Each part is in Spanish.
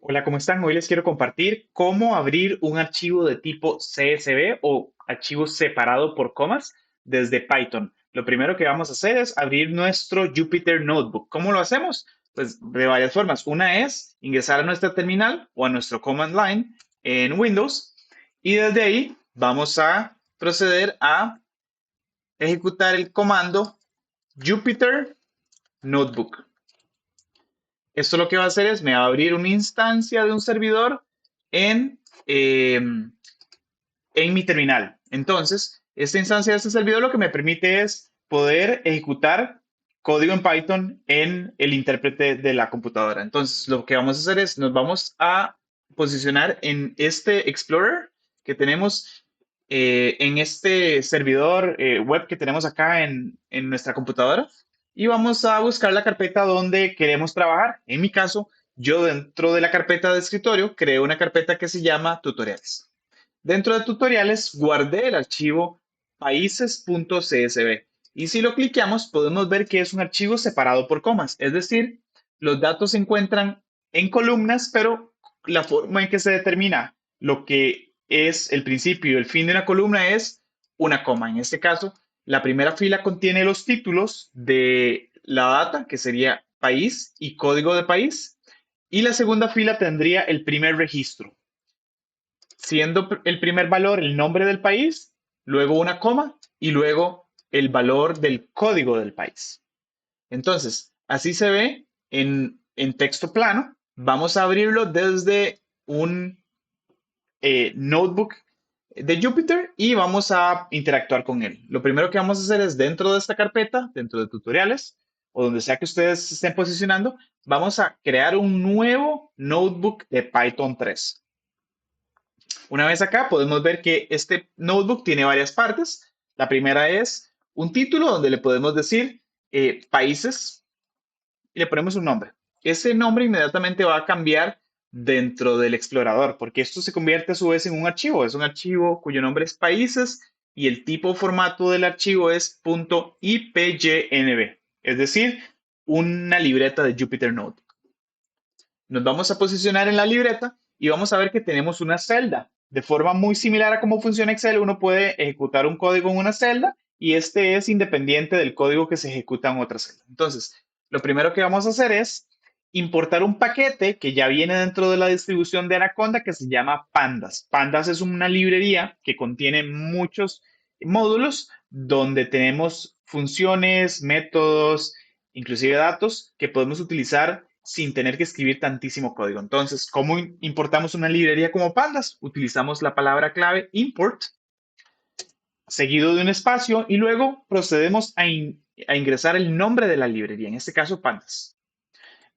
Hola, ¿cómo están? Hoy les quiero compartir cómo abrir un archivo de tipo CSV o archivo separado por comas desde Python. Lo primero que vamos a hacer es abrir nuestro Jupyter Notebook. ¿Cómo lo hacemos? Pues de varias formas. Una es ingresar a nuestra terminal o a nuestro command line en Windows y desde ahí vamos a proceder a ejecutar el comando Jupyter Notebook. Esto lo que va a hacer es me va a abrir una instancia de un servidor en, eh, en mi terminal. Entonces, esta instancia de este servidor lo que me permite es poder ejecutar código en Python en el intérprete de la computadora. Entonces, lo que vamos a hacer es nos vamos a posicionar en este Explorer que tenemos en este servidor web que tenemos acá en nuestra computadora y vamos a buscar la carpeta donde queremos trabajar. En mi caso, yo dentro de la carpeta de escritorio creo una carpeta que se llama tutoriales. Dentro de tutoriales guardé el archivo países.csv y si lo cliqueamos podemos ver que es un archivo separado por comas, es decir, los datos se encuentran en columnas, pero la forma en que se determina lo que es el principio y el fin de una columna es una coma. En este caso, la primera fila contiene los títulos de la data, que sería país y código de país, y la segunda fila tendría el primer registro, siendo el primer valor el nombre del país, luego una coma y luego el valor del código del país. Entonces, así se ve en texto plano. Vamos a abrirlo desde un notebook de Jupyter y vamos a interactuar con él. Lo primero que vamos a hacer es dentro de esta carpeta, dentro de tutoriales o donde sea que ustedes se estén posicionando, vamos a crear un nuevo notebook de Python 3. Una vez acá podemos ver que este notebook tiene varias partes. La primera es un título donde le podemos decir países y le ponemos un nombre. Ese nombre inmediatamente va a cambiar dentro del explorador porque esto se convierte a su vez en un archivo. Es un archivo cuyo nombre es países y el tipo o formato del archivo es .ipynb, es decir, una libreta de Jupyter Notebook. Nos vamos a posicionar en la libreta y vamos a ver que tenemos una celda. De forma muy similar a cómo funciona Excel, uno puede ejecutar un código en una celda y este es independiente del código que se ejecuta en otra celda. Entonces, lo primero que vamos a hacer es importar un paquete que ya viene dentro de la distribución de Anaconda que se llama Pandas. Pandas es una librería que contiene muchos módulos donde tenemos funciones, métodos, inclusive datos que podemos utilizar sin tener que escribir tantísimo código. Entonces, ¿cómo importamos una librería como Pandas? Utilizamos la palabra clave import seguido de un espacio y luego procedemos a ingresar el nombre de la librería, en este caso Pandas.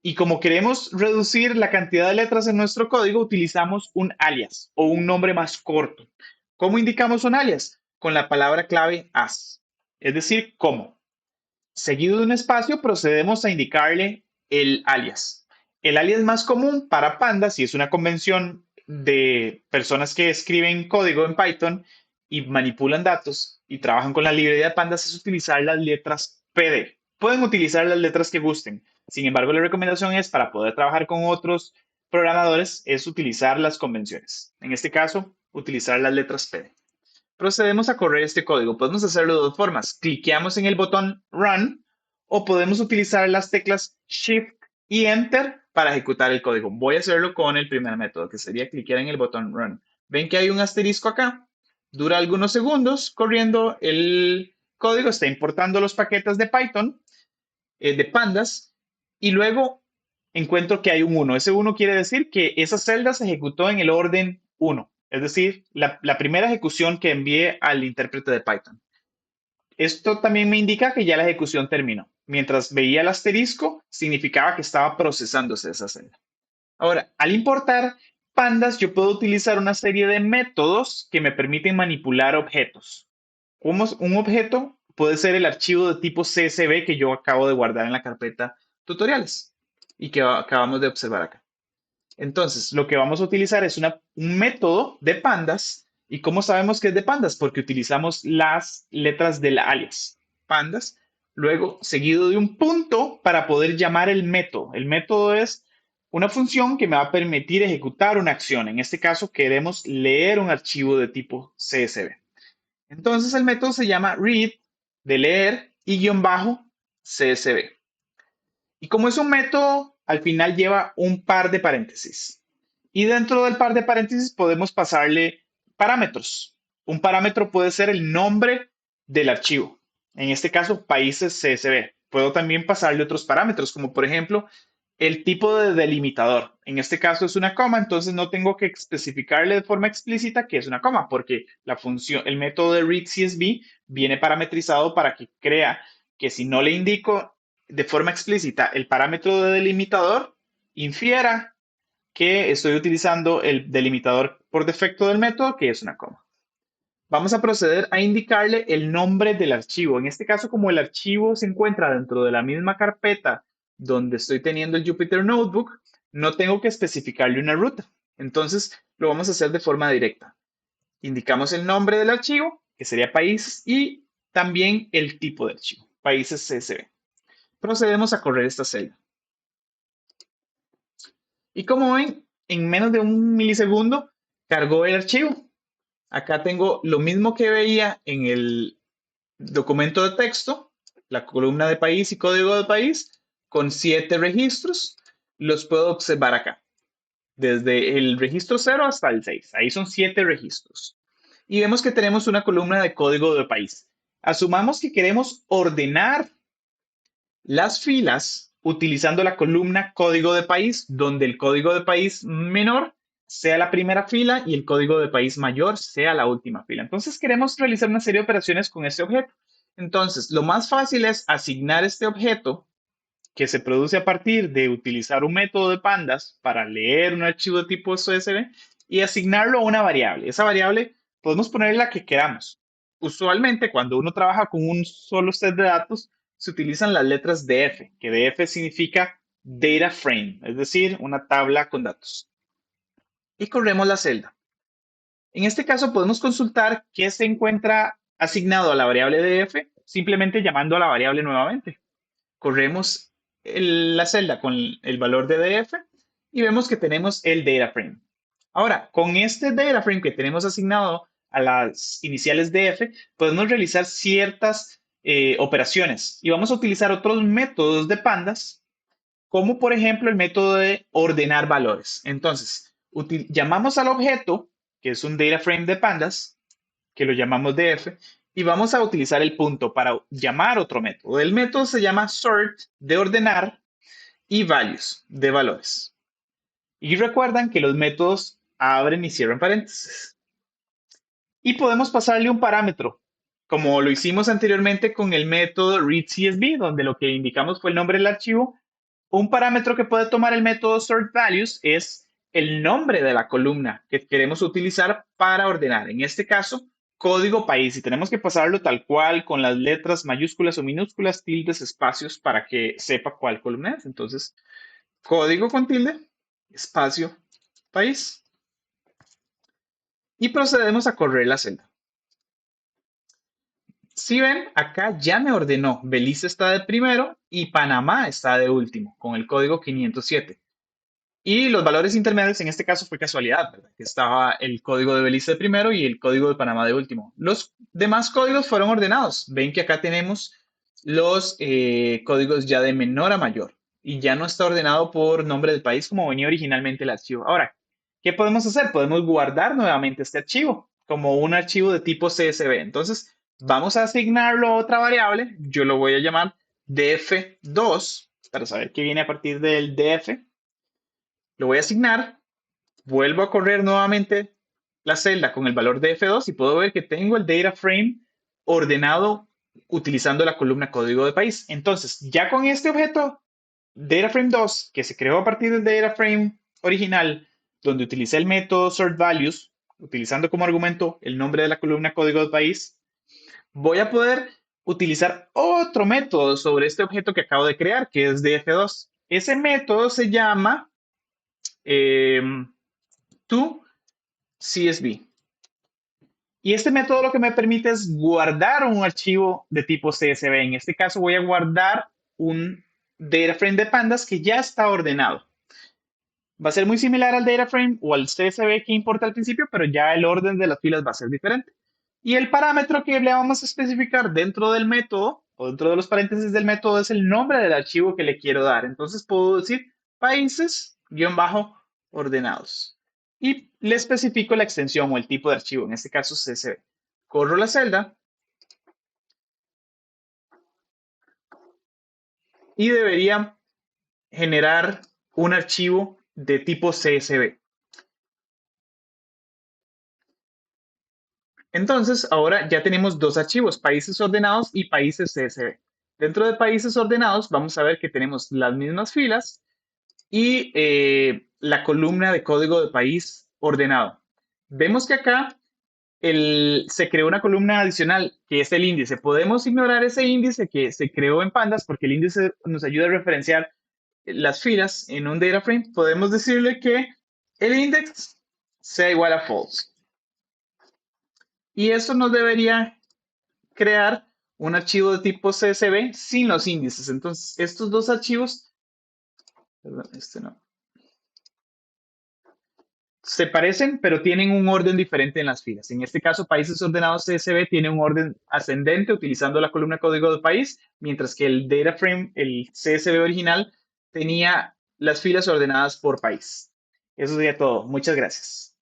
Y como queremos reducir la cantidad de letras en nuestro código, utilizamos un alias o un nombre más corto. ¿Cómo indicamos un alias? Con la palabra clave as, es decir, como. Seguido de un espacio, procedemos a indicarle el alias. El alias más común para Pandas, y es una convención de personas que escriben código en Python y manipulan datos y trabajan con la librería de Pandas, es utilizar las letras PD. Pueden utilizar las letras que gusten. Sin embargo, la recomendación es para poder trabajar con otros programadores, es utilizar las convenciones. En este caso, utilizar las letras PD. Procedemos a correr este código. Podemos hacerlo de dos formas. Cliqueamos en el botón Run o podemos utilizar las teclas Shift y Enter para ejecutar el código. Voy a hacerlo con el primer método, que sería cliquear en el botón Run. Ven que hay un asterisco acá. Dura algunos segundos corriendo el código. Está importando los paquetes de Python, de pandas, y luego encuentro que hay un 1. Ese 1 quiere decir que esa celda se ejecutó en el orden 1, es decir, la primera ejecución que envié al intérprete de Python. Esto también me indica que ya la ejecución terminó. Mientras veía el asterisco, significaba que estaba procesándose esa celda. Ahora, al importar pandas, yo puedo utilizar una serie de métodos que me permiten manipular objetos. Como un objeto puede ser el archivo de tipo CSV que yo acabo de guardar en la carpeta tutoriales y que acabamos de observar acá. Entonces, lo que vamos a utilizar es un método de pandas. ¿Y cómo sabemos que es de pandas? Porque utilizamos las letras del alias, pandas, luego seguido de un punto para poder llamar el método. El método es una función que me va a permitir ejecutar una acción. En este caso, queremos leer un archivo de tipo CSV. Entonces, el método se llama read, de leer, y guión bajo CSV. Y como es un método, al final lleva un par de paréntesis. Y dentro del par de paréntesis podemos pasarle parámetros. Un parámetro puede ser el nombre del archivo. En este caso, países CSV. Puedo también pasarle otros parámetros, como por ejemplo el tipo de delimitador. En este caso es una coma, entonces no tengo que especificarle de forma explícita que es una coma, porque la función, el método de readCSV viene parametrizado para que crea que si no le indico de forma explícita el parámetro de delimitador, infiera que estoy utilizando el delimitador por defecto del método, que es una coma. Vamos a proceder a indicarle el nombre del archivo. En este caso, como el archivo se encuentra dentro de la misma carpeta donde estoy teniendo el Jupyter Notebook, no tengo que especificarle una ruta. Entonces, lo vamos a hacer de forma directa. Indicamos el nombre del archivo, que sería países, y también el tipo de archivo, países CSV. Procedemos a correr esta celda. Y como ven, en menos de un milisegundo cargó el archivo. Acá tengo lo mismo que veía en el documento de texto, la columna de país y código de país, con 7 registros. Los puedo observar acá, desde el registro 0 hasta el 6. Ahí son 7 registros. Y vemos que tenemos una columna de código de país. Asumamos que queremos ordenar las filas utilizando la columna código de país, donde el código de país menor sea la primera fila y el código de país mayor sea la última fila. Entonces queremos realizar una serie de operaciones con este objeto. Entonces, lo más fácil es asignar este objeto que se produce a partir de utilizar un método de pandas para leer un archivo de tipo CSV y asignarlo a una variable. Esa variable podemos ponerle la que queramos. Usualmente, cuando uno trabaja con un solo set de datos, se utilizan las letras DF, que DF significa Data Frame, es decir, una tabla con datos. Y corremos la celda. En este caso, podemos consultar qué se encuentra asignado a la variable DF simplemente llamando a la variable nuevamente. Corremos la celda con el valor de DF y vemos que tenemos el data frame. Ahora, con este data frame que tenemos asignado a las iniciales DF, podemos realizar ciertas operaciones y vamos a utilizar otros métodos de pandas, como por ejemplo el método de ordenar valores. Entonces, llamamos al objeto, que es un data frame de pandas, que lo llamamos df, y vamos a utilizar el punto para llamar otro método. El método se llama sort, de ordenar, y values, de valores. Y recuerdan que los métodos abren y cierran paréntesis. Y podemos pasarle un parámetro, como lo hicimos anteriormente con el método readCSV, donde lo que indicamos fue el nombre del archivo. Un parámetro que puede tomar el método sortValues es el nombre de la columna que queremos utilizar para ordenar. En este caso, código país. Y tenemos que pasarlo tal cual con las letras mayúsculas o minúsculas, tildes, espacios, para que sepa cuál columna es. Entonces, código con tilde, espacio, país. Y procedemos a correr la celda. Si ven, acá ya me ordenó. Belice está de primero y Panamá está de último, con el código 507. Y los valores intermedios, en este caso fue casualidad, ¿verdad? Que estaba el código de Belice de primero y el código de Panamá de último. Los demás códigos fueron ordenados. Ven que acá tenemos los códigos ya de menor a mayor y ya no está ordenado por nombre del país como venía originalmente el archivo. Ahora, ¿qué podemos hacer? Podemos guardar nuevamente este archivo como un archivo de tipo CSV. Entonces, vamos a asignarlo a otra variable. Yo lo voy a llamar df2 para saber qué viene a partir del df. Lo voy a asignar, vuelvo a correr nuevamente la celda con el valor de F2 y puedo ver que tengo el data frame ordenado utilizando la columna código de país. Entonces, ya con este objeto data frame 2 que se creó a partir del data frame original, donde utilicé el método sortValues, utilizando como argumento el nombre de la columna código de país, voy a poder utilizar otro método sobre este objeto que acabo de crear, que es df2. Ese método se llama to CSV. Y este método lo que me permite es guardar un archivo de tipo CSV. En este caso voy a guardar un data frame de pandas que ya está ordenado. Va a ser muy similar al data frame o al CSV que importa al principio, pero ya el orden de las filas va a ser diferente. Y el parámetro que le vamos a especificar dentro del método o dentro de los paréntesis del método es el nombre del archivo que le quiero dar. Entonces puedo decir países-ordenados. Y le especifico la extensión o el tipo de archivo, en este caso CSV. Corro la celda y debería generar un archivo de tipo CSV. Entonces, ahora ya tenemos dos archivos, países ordenados y países CSV. Dentro de países ordenados, vamos a ver que tenemos las mismas filas y la columna de código de país ordenado. Vemos que acá se creó una columna adicional que es el índice. Podemos ignorar ese índice que se creó en Pandas porque el índice nos ayuda a referenciar las filas en un data frame. Podemos decirle que el index sea igual a false. Y eso nos debería crear un archivo de tipo CSV sin los índices. Entonces, estos dos archivos, perdón, este no, se parecen, pero tienen un orden diferente en las filas. En este caso, países ordenados CSV tiene un orden ascendente utilizando la columna código de país, mientras que el data frame, el CSV original, tenía las filas ordenadas por país. Eso sería todo. Muchas gracias.